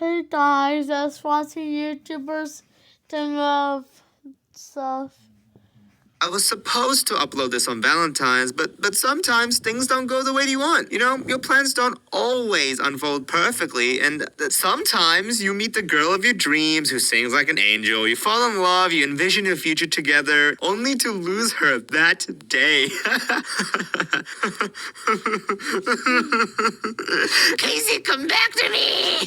Hey guys, just watching YouTubers doing stuff. I was supposed to upload this on Valentine's, but sometimes things don't go the way you want. You know, your plans don't always unfold perfectly, and that sometimes you meet the girl of your dreams who sings like an angel. You fall in love, you envision your future together, only to lose her that day. Casey, come back to me!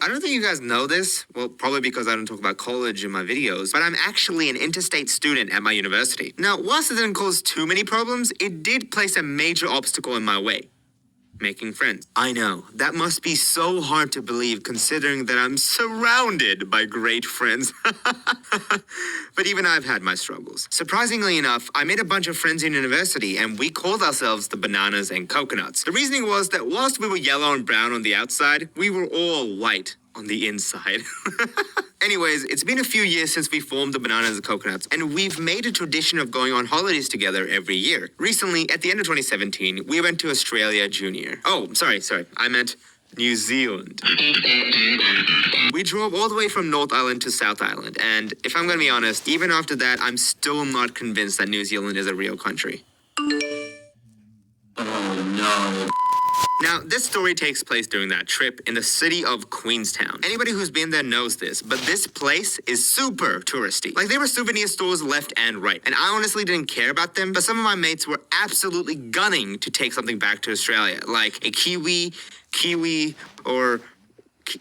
I don't think you guys know this. Well, probably because I don't talk about college in my videos, but I'm actually an interstate student at my university. Now, whilst it didn't cause too many problems, it did place a major obstacle in my way. Making friends. I know, that must be so hard to believe considering that I'm surrounded by great friends. But even I've had my struggles. Surprisingly enough, I made a bunch of friends in university and we called ourselves the Bananas and Coconuts. The reasoning was that whilst we were yellow and brown on the outside, we were all white on the inside. Anyways, it's been a few years since we formed the Bananas and Coconuts, and we've made a tradition of going on holidays together every year. Recently, at the end of 2017, we went to Australia Junior. Oh, sorry, I meant New Zealand. We drove all the way from North Island to South Island, and if I'm gonna be honest, even after that, I'm still not convinced that New Zealand is a real country. Oh no. Now, this story takes place during that trip in the city of Queenstown. Anybody who's been there knows this, but this place is super touristy. Like, there were souvenir stores left and right, and I honestly didn't care about them, but some of my mates were absolutely gunning to take something back to Australia, like a kiwi, or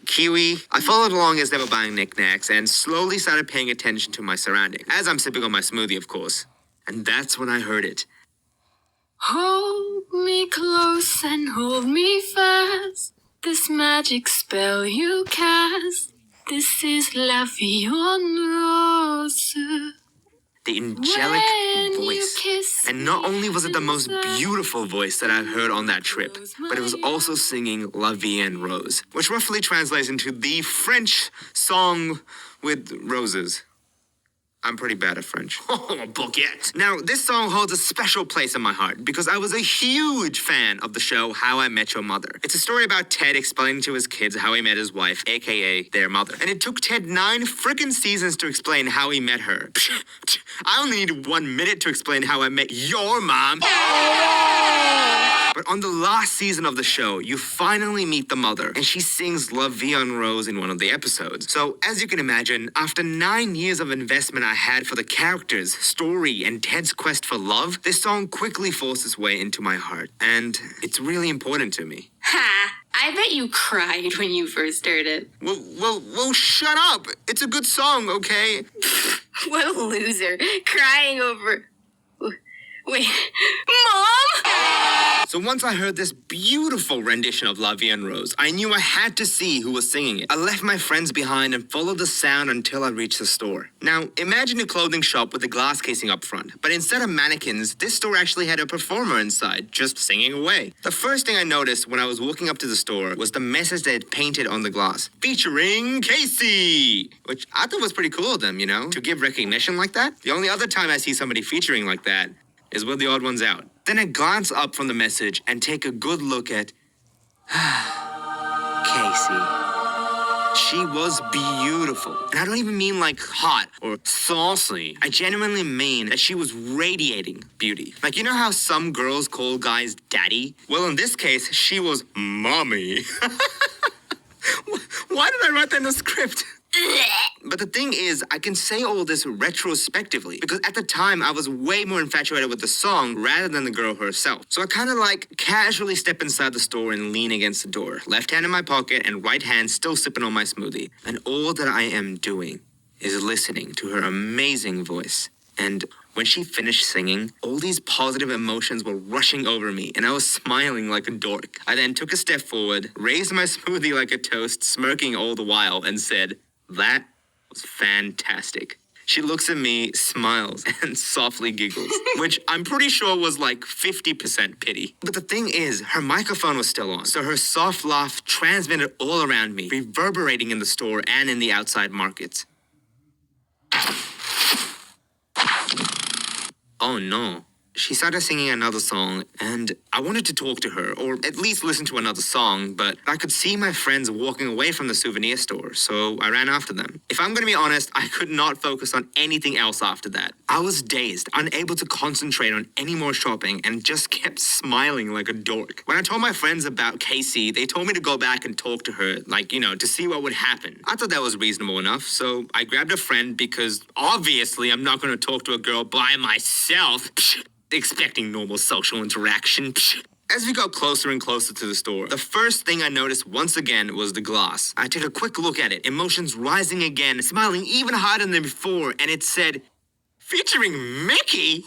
kiwi. I followed along as they were buying knickknacks and slowly started paying attention to my surroundings, as I'm sipping on my smoothie, of course. And that's when I heard it. Hold me close and hold me fast. This magic spell you cast. This is La Vie en Rose. The angelic voice. And not only was it the most beautiful voice that I've heard on that trip, but it was also singing La Vie en Rose, which roughly translates into the French song with roses. I'm pretty bad at French. Oh, bucket. Now, this song holds a special place in my heart because I was a huge fan of the show How I Met Your Mother. It's a story about Ted explaining to his kids how he met his wife, aka their mother. And it took Ted 9 frickin' seasons to explain how he met her. I only needed 1 minute to explain how I met your mom. But on the last season of the show, you finally meet the mother, and she sings La Vie en Rose in one of the episodes. So, as you can imagine, after 9 years of investment I had for the characters, story, and Ted's quest for love, this song quickly forced its way into my heart, and it's really important to me. Ha! I bet you cried when you first heard it. Well, shut up! It's a good song, okay? What a loser. Crying over... Wait, Mom? So once I heard this beautiful rendition of La Vie en Rose, I knew I had to see who was singing it. I left my friends behind and followed the sound until I reached the store. Now, imagine a clothing shop with a glass casing up front, but instead of mannequins, this store actually had a performer inside, just singing away. The first thing I noticed when I was walking up to the store was the message they had painted on the glass, featuring Casey, which I thought was pretty cool of them, you know, to give recognition like that. The only other time I see somebody featuring like that is with the odd ones out. Then I glance up from the message and take a good look at Casey. She was beautiful. And I don't even mean like hot or saucy. I genuinely mean that she was radiating beauty. Like, you know how some girls call guys daddy? Well, in this case, she was mommy. Why did I write that in the script? But the thing is, I can say all this retrospectively because at the time I was way more infatuated with the song rather than the girl herself. So I kind of like casually step inside the store and lean against the door, left hand in my pocket and right hand still sipping on my smoothie. And all that I am doing is listening to her amazing voice. And when she finished singing, all these positive emotions were rushing over me, and I was smiling like a dork. I then took a step forward, raised my smoothie like a toast, smirking all the while, and said, "That was fantastic." She looks at me, smiles, and softly giggles, which I'm pretty sure was like 50% pity. But the thing is, her microphone was still on, so her soft laugh transmitted all around me, reverberating in the store and in the outside markets. Oh no. she started singing another song, and I wanted to talk to her, or at least listen to another song, but I could see my friends walking away from the souvenir store, so I ran after them. If I'm gonna be honest, I could not focus on anything else after that. I was dazed, unable to concentrate on any more shopping, and just kept smiling like a dork. When I told my friends about Casey, they told me to go back and talk to her, to see what would happen. I thought that was reasonable enough, so I grabbed a friend because obviously I'm not gonna talk to a girl by myself. Expecting normal social interaction. As we got closer and closer to the store, the first thing I noticed once again was the glass. I took a quick look at it, emotions rising again, smiling even harder than before, and it said, featuring Mickey?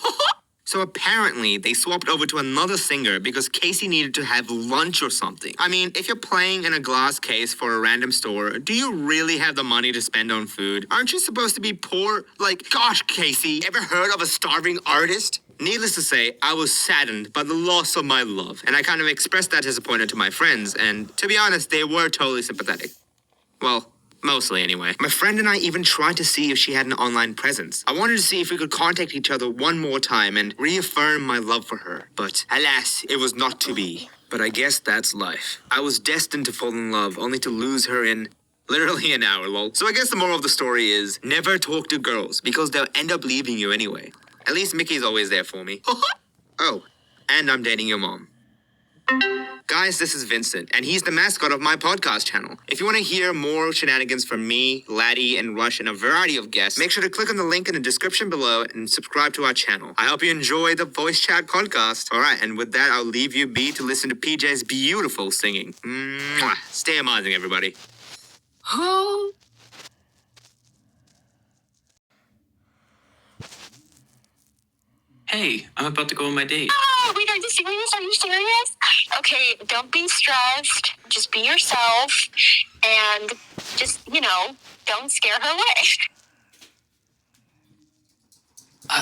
So apparently, they swapped over to another singer because Casey needed to have lunch or something. I mean, if you're playing in a glass case for a random store, do you really have the money to spend on food? Aren't you supposed to be poor? Gosh, Casey, ever heard of a starving artist? Needless to say, I was saddened by the loss of my love, and I kind of expressed that disappointment to my friends, and to be honest, they were totally sympathetic. Well, mostly anyway. My friend and I even tried to see if she had an online presence. I wanted to see if we could contact each other one more time and reaffirm my love for her. But alas, it was not to be. But I guess that's life. I was destined to fall in love, only to lose her in literally an hour, lol. So I guess the moral of the story is never talk to girls, because they'll end up leaving you anyway. At least Mickey's always there for me. Oh, and I'm dating your mom. Guys, this is Vincent, and he's the mascot of my podcast channel. If you want to hear more shenanigans from me, Laddie, and Rush, and a variety of guests, make sure to click on the link in the description below and subscribe to our channel. I hope you enjoy the voice chat podcast. All right, and with that, I'll leave you be to listen to PJ's beautiful singing. Mwah. Stay amazing, everybody. Oh. Hey, I'm about to go on my date. Oh, wait, are you serious? Are you serious? Okay, don't be stressed. Just be yourself. And just, don't scare her away.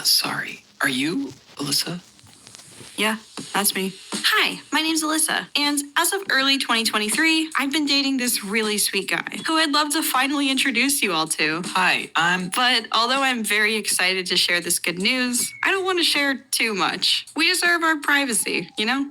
Sorry. Are you Alyssa? Yeah, that's me. Hi, my name's Alyssa, and as of early 2023, I've been dating this really sweet guy who I'd love to finally introduce you all to. Hi, But although I'm very excited to share this good news, I don't want to share too much. We deserve our privacy, you know?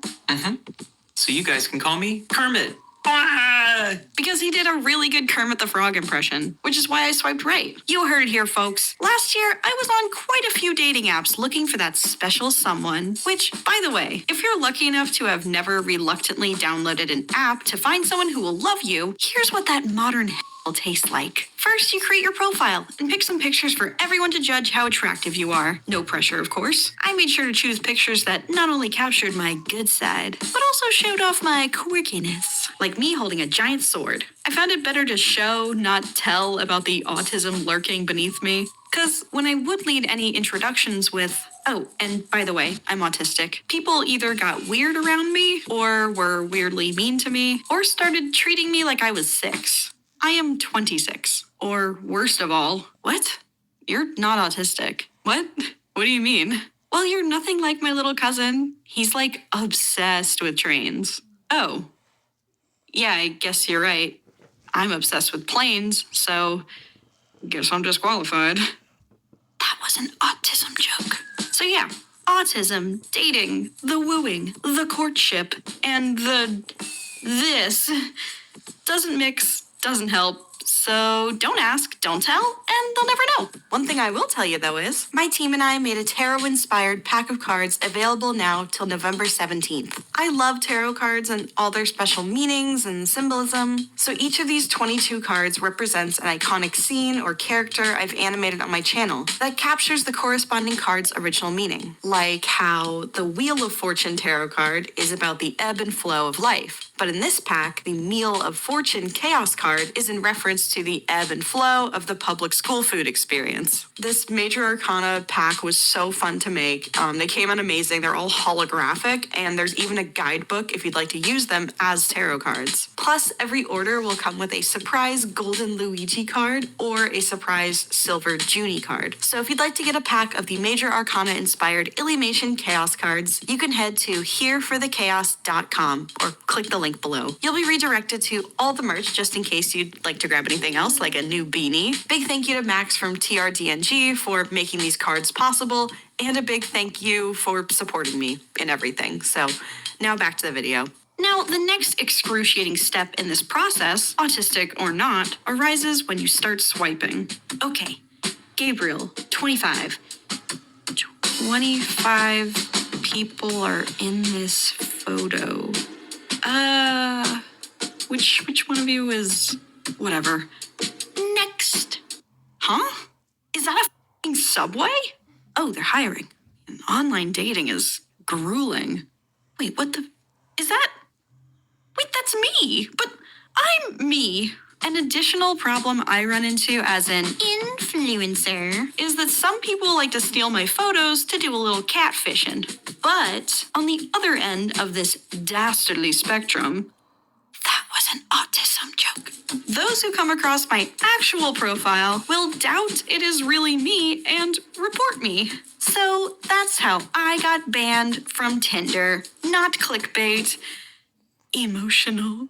So you guys can call me Kermit. Ah! Because he did a really good Kermit the Frog impression, which is why I swiped right. You heard it here, folks. Last year, I was on quite a few dating apps looking for that special someone, which, by the way, if you're lucky enough to have never reluctantly downloaded an app to find someone who will love you, here's what that modern hell tastes like. First, you create your profile and pick some pictures for everyone to judge how attractive you are. No pressure, of course. I made sure to choose pictures that not only captured my good side, but also showed off my quirkiness, like me holding a giant sword. I found it better to show, not tell, about the autism lurking beneath me. Because when I would lead any introductions with, oh, and by the way, I'm autistic, people either got weird around me, or were weirdly mean to me, or started treating me like I was 6. I am 26. Or worst of all, what? You're not autistic. What? What do you mean? Well, you're nothing like my little cousin. He's obsessed with trains. Oh. Yeah, I guess you're right. I'm obsessed with planes, so guess I'm disqualified. That was an autism joke. So yeah, autism, dating, the wooing, the courtship, and this doesn't mix, doesn't help. So don't ask, don't tell, and they'll never know. One thing I will tell you, though, is my team and I made a tarot-inspired pack of cards available now till November 17th. I love tarot cards and all their special meanings and symbolism. So each of these 22 cards represents an iconic scene or character I've animated on my channel that captures the corresponding card's original meaning. Like how the Wheel of Fortune tarot card is about the ebb and flow of life. But in this pack, the Meal of Fortune Chaos card is in reference to the ebb and flow of the public school food experience. This Major Arcana pack was so fun to make. They came out amazing. They're all holographic, and there's even a guidebook if you'd like to use them as tarot cards. Plus, every order will come with a surprise Golden Luigi card or a surprise Silver Junie card. So if you'd like to get a pack of the Major Arcana-inspired Illumation Chaos cards, you can head to hereforthechaos.com or click the link below. You'll be redirected to all the merch just in case you'd like to grab anything else, like a new beanie. Big thank you to Max from TRDNG for making these cards possible, And a big thank you for supporting me in everything. So now back to the video. Now, the next excruciating step in this process, autistic or not, arises when you start swiping. Okay, Gabriel, 25. 25 people are in this photo. Which one of you is whatever? Next. Huh? Is that a f***ing Subway? Oh, they're hiring. Online dating is grueling. Wait, what the? Is that? Wait, that's me. But I'm me. An additional problem I run into as an influencer is that some people like to steal my photos to do a little catfishing. But on the other end of this dastardly spectrum, that was an autism joke. Those who come across my actual profile will doubt it is really me and report me. So that's how I got banned from Tinder. Not clickbait. Emotional.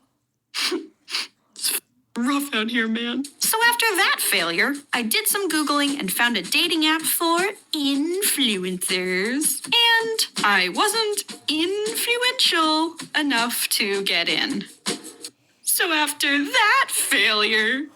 It's rough out here, man. So after that failure, I did some Googling and found a dating app for influencers. And I wasn't influential enough to get in. So after that failure,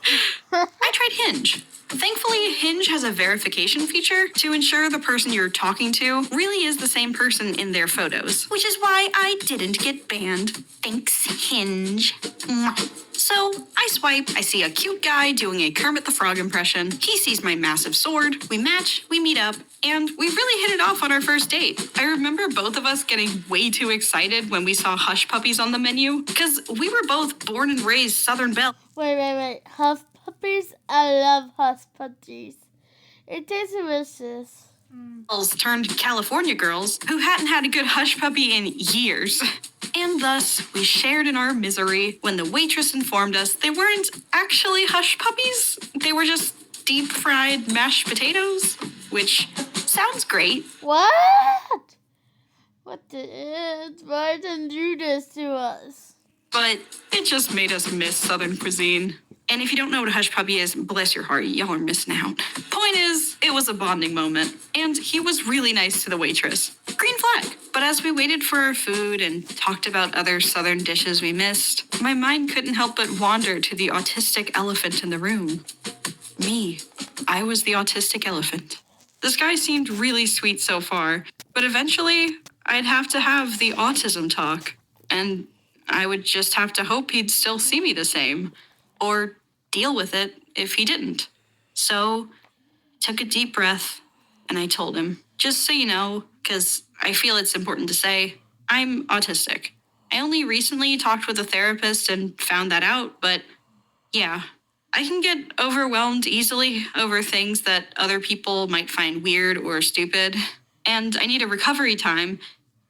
I tried Hinge. Thankfully, Hinge has a verification feature to ensure the person you're talking to really is the same person in their photos, which is why I didn't get banned. Thanks, Hinge. Mwah. So I swipe, I see a cute guy doing a Kermit the Frog impression. He sees my massive sword, we match, we meet up, and we really hit it off on our first date. I remember both of us getting way too excited when we saw Hush Puppies on the menu, because we were both born and raised Southern Belle. Wait. Hush puppies? I love hush puppies. It tastes delicious. Turned California girls who hadn't had a good hush puppy in years. And thus, we shared in our misery when the waitress informed us they weren't actually hush puppies. They were just deep-fried mashed potatoes, which sounds great. What? What did? Why didn't you do this to us? But it just made us miss Southern cuisine. And if you don't know what a hush puppy is, bless your heart, y'all are missing out. Point is, it was a bonding moment, and he was really nice to the waitress. Green flag. But as we waited for our food and talked about other Southern dishes we missed, my mind couldn't help but wander to the autistic elephant in the room. Me. I was the autistic elephant. This guy seemed really sweet so far, but eventually I'd have to have the autism talk, and I would just have to hope he'd still see me the same. Or deal with it if he didn't. So, took a deep breath, and I told him, just so you know, because I feel it's important to say, I'm autistic. I only recently talked with a therapist and found that out, but yeah, I can get overwhelmed easily over things that other people might find weird or stupid, and I need a recovery time,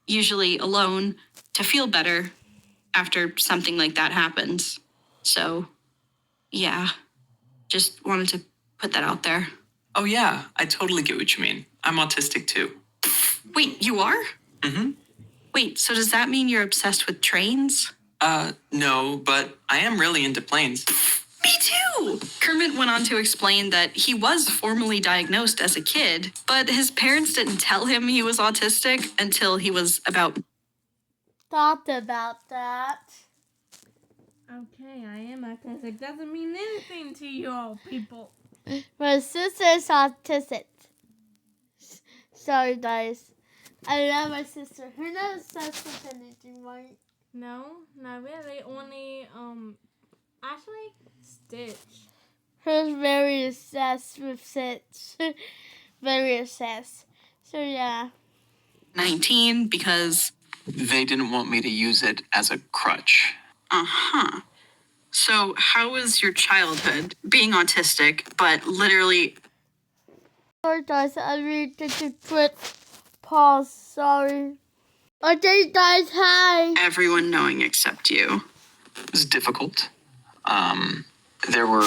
usually alone, to feel better after something like that happens. So, yeah, just wanted to put that out there. Oh, yeah, I totally get what you mean. I'm autistic too. Wait, you are? Mm-hmm. Wait, so does that mean you're obsessed with trains? No, but I am really into planes. Me too! Kermit went on to explain that he was formally diagnosed as a kid, but his parents didn't tell him he was autistic until he was about... Thought about that. Okay, I am autistic. Doesn't mean anything to you all people. My sister's autistic. Sorry, guys. I love my sister. Her not obsessed with anything, right? No, not really. Only, actually, Stitch. Her's very obsessed with Stitch. Very obsessed. So, yeah. 19 because... They didn't want me to use it as a crutch. Uh-huh. So how was your childhood being autistic, but literally... Sorry, guys. I really did a quick pause. Sorry. Okay, guys. Hi. everyone knowing except you? It was difficult. There were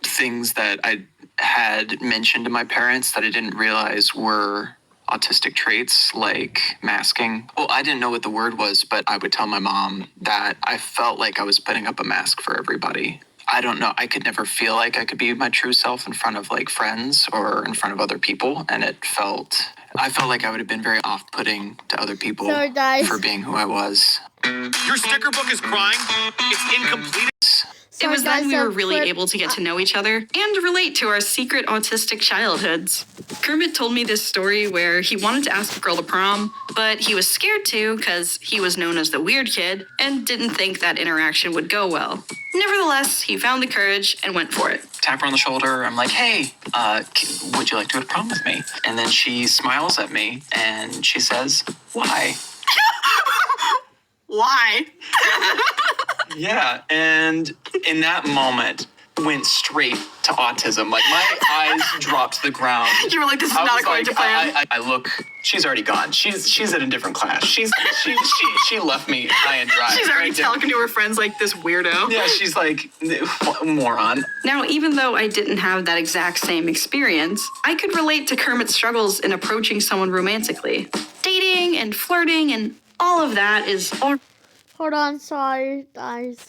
things that I had mentioned to my parents that I didn't realize were autistic traits, like masking. Well, I didn't know what the word was, but I would tell my mom that I felt like I was putting up a mask for everybody. I don't know. I could never feel like I could be my true self in front of like friends or in front of other people. And it felt I felt like I would have been very off-putting to other people Sorry, guys. for being who I was. Your sticker book is crying. It's incomplete. It was then we were really Quick- able to get to know each other and relate to our secret autistic childhoods. Kermit told me this story where he wanted to ask a girl to prom, but he was scared to because he was known as the weird kid and didn't think that interaction would go well. Nevertheless, he found the courage and went for it. Tap her on the shoulder. I'm like, hey, would you like to go to prom with me? And then she smiles at me and she says, why? Why? Yeah, and in that moment, went straight to autism. Like, my eyes dropped to the ground. You were like, this is I not was according to plan. I look, she's already gone. She's in a different class. She left me high and dry. She's already Right there. talking to her friends like this weirdo. Yeah, she's like, moron. Now, even though I didn't have that exact same experience, I could relate to Kermit's struggles in approaching someone romantically. Dating and flirting and all of that is Hold on, sorry, guys.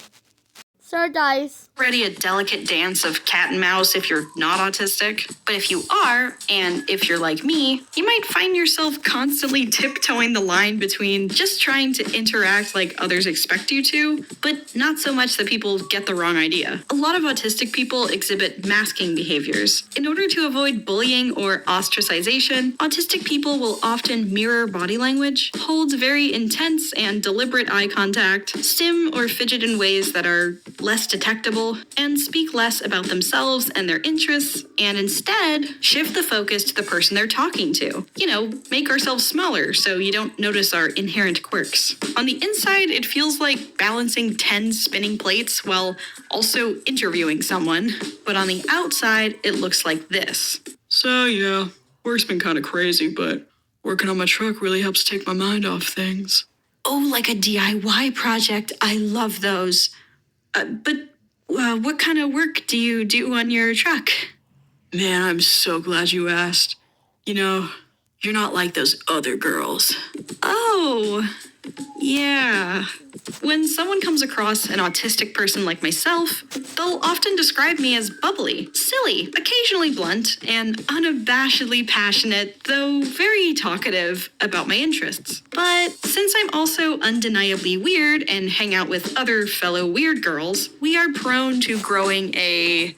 Sorry, guys. already a delicate dance of cat and mouse if you're not autistic. But if you are, and if you're like me, you might find yourself constantly tiptoeing the line between just trying to interact like others expect you to, but not so much that people get the wrong idea. A lot of autistic people exhibit masking behaviors. In order to avoid bullying or ostracization, autistic people will often mirror body language, hold very intense and deliberate eye contact, stim or fidget in ways that are less detectable, and speak less about themselves and their interests, and instead shift the focus to the person they're talking to. You know, make ourselves smaller so you don't notice our inherent quirks. On the inside, it feels like balancing 10 spinning plates while also interviewing someone, but on the outside, it looks like this. So yeah, work's been kind of crazy, but working on my truck really helps take my mind off things. Oh, like a DIY project. I love those. But what kind of work do you do on your truck? Man, I'm so glad you asked. You know, you're not like those other girls. Oh, yeah. When someone comes across an autistic person like myself, they'll often describe me as bubbly, silly, occasionally blunt, and unabashedly passionate, though very talkative about my interests. But since I'm also undeniably weird and hang out with other fellow weird girls, we are prone to growing a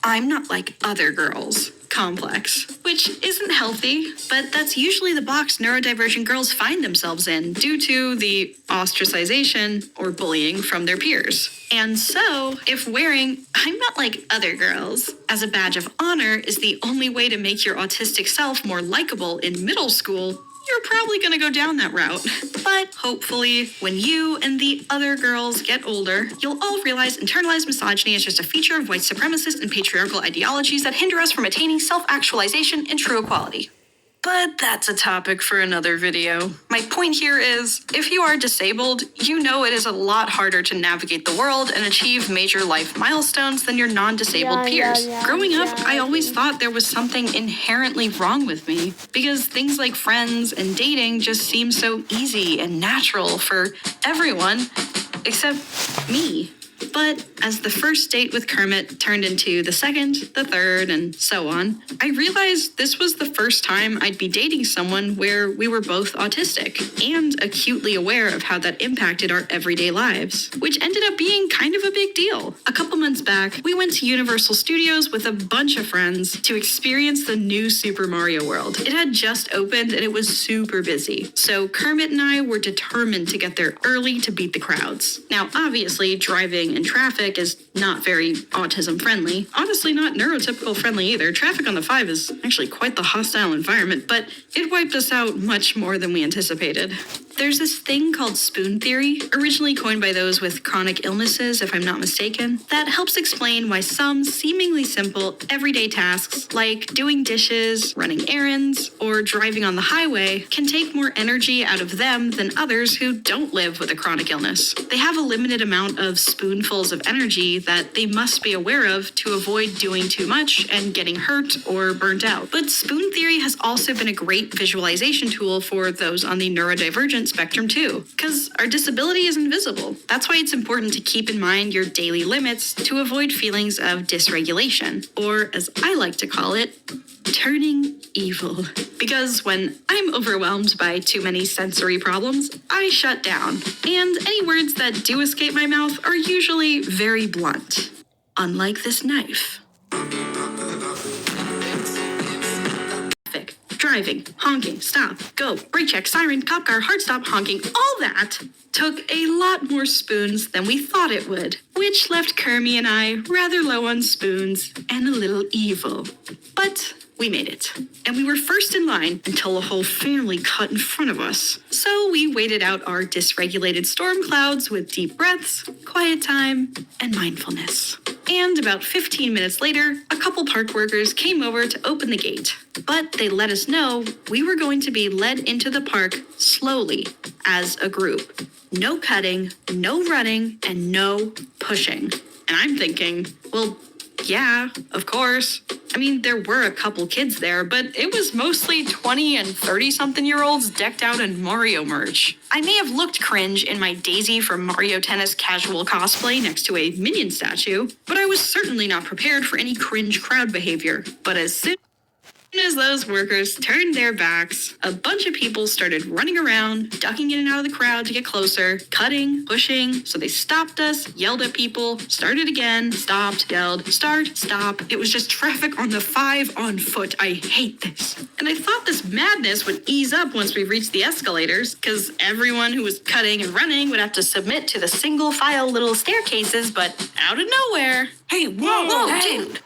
I'm not like other girls complex, which isn't healthy, but that's usually the box neurodivergent girls find themselves in due to the ostracization or bullying from their peers. And so, if wearing I'm not like other girls as a badge of honor is the only way to make your autistic self more likable in middle school, you're probably going to go down that route. But hopefully, when you and the other girls get older, you'll all realize internalized misogyny is just a feature of white supremacist and patriarchal ideologies that hinder us from attaining self-actualization and true equality. But that's a topic for another video. My point here is, if you are disabled, you know it is a lot harder to navigate the world and achieve major life milestones than your non-disabled peers. Growing up, I always thought there was something inherently wrong with me, because things like friends and dating just seem so easy and natural for everyone, except me. But as the first date with Kermit turned into the second, the third, and so on, I realized this was the first time I'd be dating someone where we were both autistic and acutely aware of how that impacted our everyday lives, which ended up being kind of a big deal. A couple months back, we went to Universal Studios with a bunch of friends to experience the new Super Mario World. It had just opened and it was super busy, so Kermit and I were determined to get there early to beat the crowds. Now, obviously, driving and traffic is not very autism friendly. Honestly, not neurotypical friendly either. Traffic on the 5 is actually quite the hostile environment, but it wiped us out much more than we anticipated. There's this thing called spoon theory, originally coined by those with chronic illnesses, if I'm not mistaken, that helps explain why some seemingly simple everyday tasks like doing dishes, running errands, or driving on the highway can take more energy out of them than others who don't live with a chronic illness. They have a limited amount of spoonfuls of energy that they must be aware of to avoid doing too much and getting hurt or burnt out. But spoon theory has also been a great visualization tool for those on the neurodivergent spectrum too, because our disability is invisible. That's why it's important to keep in mind your daily limits to avoid feelings of dysregulation, or as I like to call it, turning evil. Because when I'm overwhelmed by too many sensory problems, I shut down. And any words that do escape my mouth are usually very blunt. Unlike this knife. Driving, honking, stop, go, brake check, siren, cop car, hard stop, honking, all that took a lot more spoons than we thought it would, which left Kermie and I rather low on spoons and a little evil. But we made it. And we were first in line until a whole family cut in front of us. So we waited out our dysregulated storm clouds with deep breaths, quiet time, and mindfulness. And about 15 minutes later, a couple park workers came over to open the gate. But they let us know we were going to be led into the park slowly as a group. No cutting, no running, and no pushing. And I'm thinking, well, yeah, of course. I mean, there were a couple kids there, but it was mostly 20 and 30-something-year-olds decked out in Mario merch. I may have looked cringe in my Daisy from Mario Tennis casual cosplay next to a Minion statue, but I was certainly not prepared for any cringe crowd behavior. But as soon as those workers turned their backs, a bunch of people started running around, ducking in and out of the crowd to get closer, cutting, pushing, so they stopped us, yelled at people, started again, stopped, yelled, start, stop. It was just traffic on the 5 on foot. I hate this. And I thought this madness would ease up once we reached the escalators, because everyone who was cutting and running would have to submit to the single file little staircases, but out of nowhere. Hey, whoa,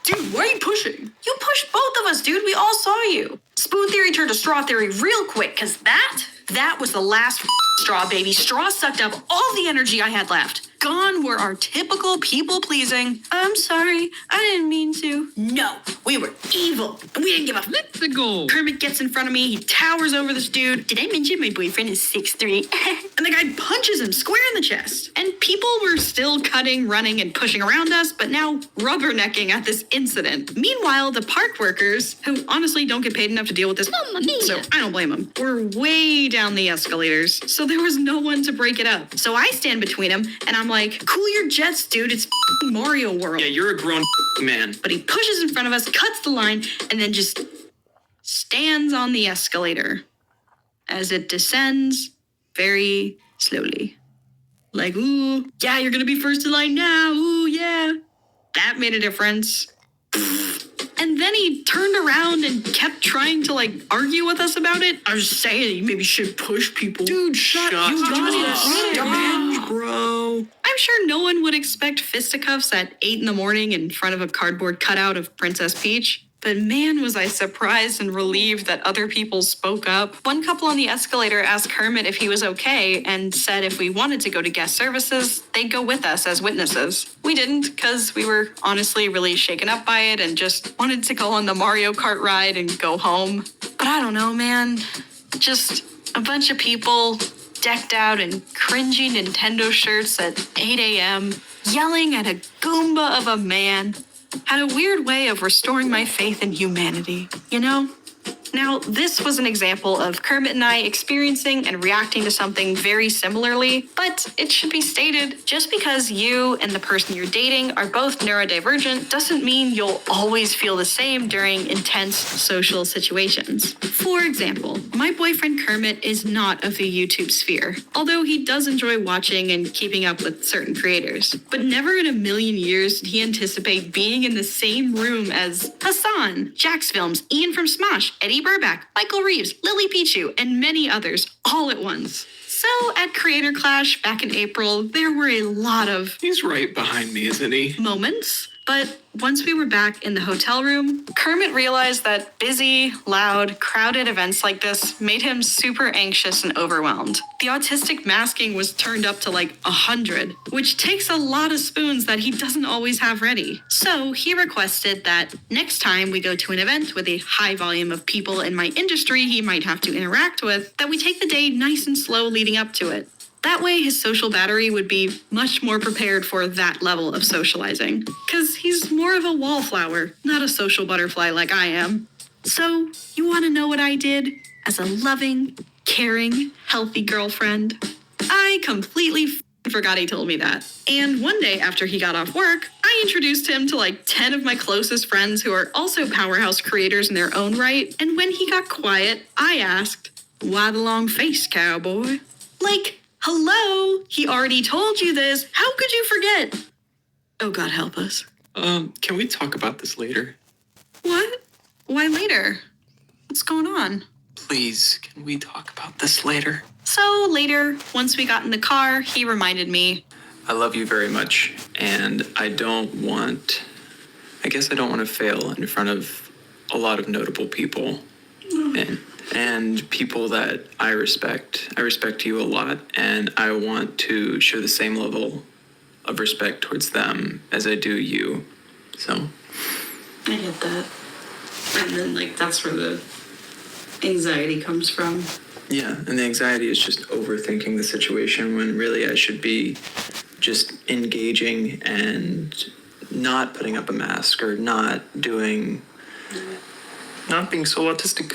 dude, why are you pushing? You pushed both of us, dude. We all saw you. Spoon theory turned to straw theory real quick, because that was the last straw, baby. Straw sucked up all the energy I had left. Gone were our typical people-pleasing, I'm sorry, I didn't mean to. No, we were evil, and we didn't give a flip the goal. Kermit gets in front of me, he towers over this dude. Did I mention my boyfriend is 6'3"? And the guy punches him square in the chest. And people were still cutting, running, and pushing around us, but now rubbernecking at this incident. Meanwhile, the park workers, who honestly don't get paid enough to deal with this, so I don't blame them, were way down the escalators, so there was no one to break it up. So I stand between them, and I'm like, cool your jets, dude, it's Mario World. Yeah, you're a grown man. But he pushes in front of us, cuts the line, and then just stands on the escalator as it descends very slowly. Like, ooh, yeah, you're gonna be first in line now, ooh, yeah. That made a difference. And then he turned around and kept trying to, argue with us about it. I was just saying, you maybe should push people. Dude, shut up. You got it, bro. I'm sure no one would expect fisticuffs at 8 a.m. in front of a cardboard cutout of Princess Peach. But man, was I surprised and relieved that other people spoke up. One couple on the escalator asked Kermit if he was okay and said if we wanted to go to guest services, they'd go with us as witnesses. We didn't, because we were honestly really shaken up by it and just wanted to go on the Mario Kart ride and go home. But I don't know, man. Just a bunch of people decked out in cringy Nintendo shirts at 8 a.m., yelling at a Goomba of a man, had a weird way of restoring my faith in humanity, you know? Now, this was an example of Kermit and I experiencing and reacting to something very similarly, but it should be stated, just because you and the person you're dating are both neurodivergent doesn't mean you'll always feel the same during intense social situations. For example, my boyfriend Kermit is not of the YouTube sphere, although he does enjoy watching and keeping up with certain creators. But never in a million years did he anticipate being in the same room as Hassan, Jax Films, Ian from Smosh, Eddie Burback, Michael Reeves, Lily Pichu, and many others, all at once. So at Creator Clash back in April, there were a lot of He's right behind me, isn't he? moments. But once we were back in the hotel room, Kermit realized that busy, loud, crowded events like this made him super anxious and overwhelmed. The autistic masking was turned up to 100, which takes a lot of spoons that he doesn't always have ready. So he requested that next time we go to an event with a high volume of people in my industry he might have to interact with, that we take the day nice and slow leading up to it. That way his social battery would be much more prepared for that level of socializing. Because he's more of a wallflower, not a social butterfly like I am. So, you want to know what I did as a loving, caring, healthy girlfriend? I completely forgot he told me that. And one day after he got off work, I introduced him to like 10 of my closest friends who are also powerhouse creators in their own right. And when he got quiet, I asked, "Why the long face, cowboy?" Like, hello, he already told you this. How could you forget? Oh, God help us. Can we talk about this later? What? Why later? What's going on? Please, can we talk about this later? So later, once we got in the car, he reminded me, I love you very much, and I don't want to fail in front of a lot of notable people and people that I respect. I respect you a lot, and I want to show the same level of respect towards them as I do you. So I get that. And then, like, that's where the anxiety comes from. yeah, and the anxiety is just overthinking the situation when really I should be just engaging and not putting up a mask or not being so autistic.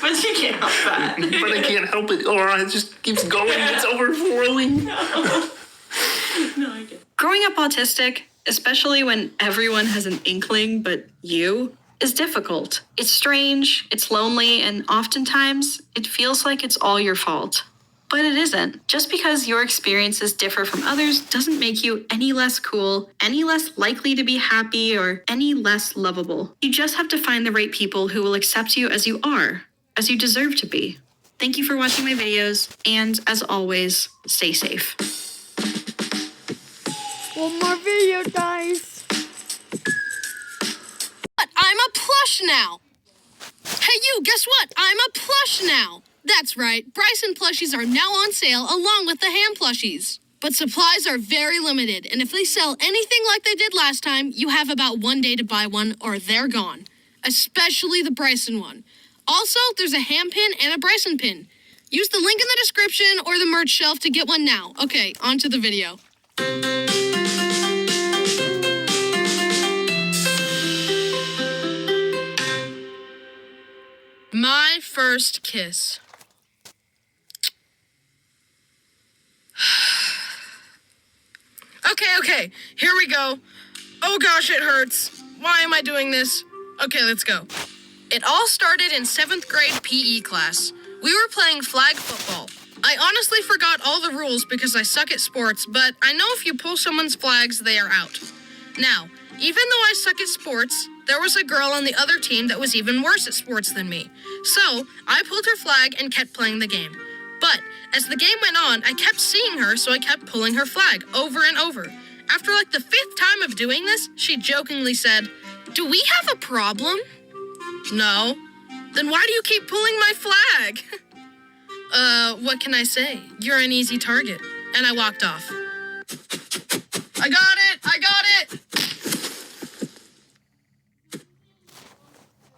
But you can't help that. But I can't help it. Or it just keeps going. It's overflowing. No, I get it. Growing up autistic, especially when everyone has an inkling but you, is difficult. It's strange, it's lonely, and oftentimes it feels like it's all your fault. But it isn't. Just because your experiences differ from others doesn't make you any less cool, any less likely to be happy, or any less lovable. You just have to find the right people who will accept you as you are, as you deserve to be. Thank you for watching my videos, and as always, stay safe. One more video, guys. But I'm a plush now. Hey, you, guess what? I'm a plush now. That's right, Bryson plushies are now on sale along with the ham plushies. But supplies are very limited, and if they sell anything like they did last time, you have about 1 day to buy one or they're gone. Especially the Bryson one. Also, there's a ham pin and a Bryson pin. Use the link in the description or the merch shelf to get one now. Okay, on to the video. My first kiss. Okay, here we go. Oh gosh, it hurts. Why am I doing this? Okay, let's go. It all started in 7th grade PE class. We were playing flag football. I honestly forgot all the rules because I suck at sports, but I know if you pull someone's flags, they are out. Now, even though I suck at sports, there was a girl on the other team that was even worse at sports than me. So, I pulled her flag and kept playing the game. But, as the game went on, I kept seeing her, so I kept pulling her flag over and over. After like the 5th time of doing this, she jokingly said, "Do we have a problem?" "No." "Then why do you keep pulling my flag?" What can I say? You're an easy target. And I walked off. I got it!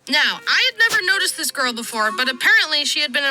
Now, I had never noticed this girl before, but apparently she had been